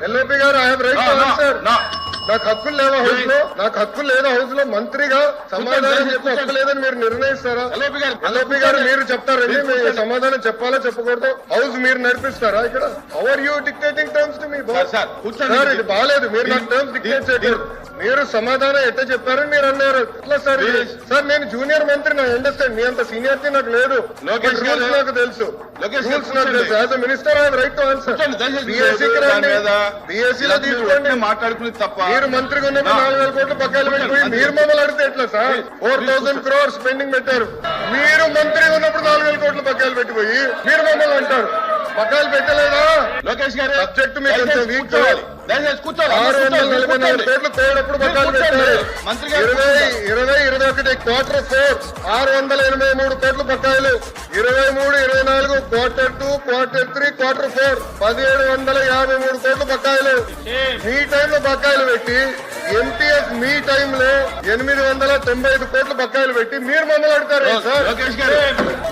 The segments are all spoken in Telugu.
ఎల్ఓపి గారు I have right to answer. నాకు హక్కులు లేవా హౌస్ లో? నాకు హక్కులు లేదా హౌస్ లో? మంత్రిగా సమాధానం చెప్పే హక్కు లేదని మీరు నిర్ణయిస్తారా? ఎల్ఓపి గారు మీరు చెప్తారండి, మీరు సమాధానం చెప్పాలా చెప్పకూడదు? హౌస్ మీరు నడిపిస్తారా ఇక్కడ? How are you dictating terms to me? Sir ఇది బాగాలేదు, మీరు నాకు టర్మ్స్ డిక్టేట్ చేయకూడదు. మీరు సమాధానం ఎట్లా చెప్పారని మీరు అన్నారు. ఎట్లా సార్? సార్ నేను జూనియర్ మంత్రి, నాకు అండర్స్టాండ్, మీ అంత సీనియారిటీ నాకు లేదు. రూల్స్ నాకు తెలుసు, రూల్స్ నాకు తెలుసు. As a minister I have right to answer. బీఎస్సీకి రండి, బీఎస్సీలో తీసుకోండి. మాట్లాడుకుని తప్ప మీరు మంత్రిగా ఉన్నప్పుడు 4,000 కోట్లు బకాయిలు పెట్టిపోయి మీరు మమ్మల్ని అడిగితే ఎట్లా సార్? 4,000 crores పెండింగ్ పెట్టారు. మీరు మంత్రిగా ఉన్నప్పుడు 4,000 కోట్లు బకాయిలు పెట్టిపోయి మీరు మమ్మల్ని అంటారు. బకాయిలు పెట్టలేదా? లోకేష్ గారు సబ్జెక్ట్ మీకు కొంచెం వీక్. దయచేసి కూర్చోవాలి. 644 కోట్లు కోడప్పుడు బకాయిలు పెట్టారు. 2021 Q4 683 కోట్లు బకాయిలు. 23, 24 Q2, Q3, Q4 1,753 కోట్లు బకాయిలు. మీ టైంలో బకాయిలు పెట్టి ఎంటీఎస్ మీ టైంలో 895 కోట్లు బకాయిలు పెట్టి మీరు మమ్మల్ని అడుగుతారు సార్? లోకేష్ గారు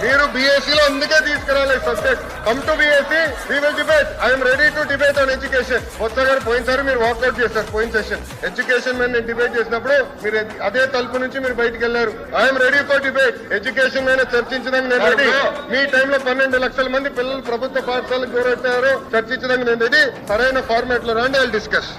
మీరు బీఎస్సీలో అందుకే తీసుకురాలి subject. Come to BSC, we will debate. I'm ready to debate on education. కొత్త గారు పోయినసారి మీరు వాకౌట్ చేశారు. పోయిన సెషన్ ఎడ్యుకేషన్ మీద నేను డిబేట్ చేసినప్పుడు మీరు అదే తలుపు నుంచి మీరు బయటకు వెళ్లారు. I'm ready for debate. Education మీద చర్చించడానికి నేను రెడీ. మీ టైంలో 12 లక్షల మంది పిల్లలు ప్రభుత్వ పాఠశాలకు దూరట్టారు. చర్చించడానికి నేను రెడీ. సరైన ఫార్మాట్ లో రండి, ఐ విల్ డిస్కస్.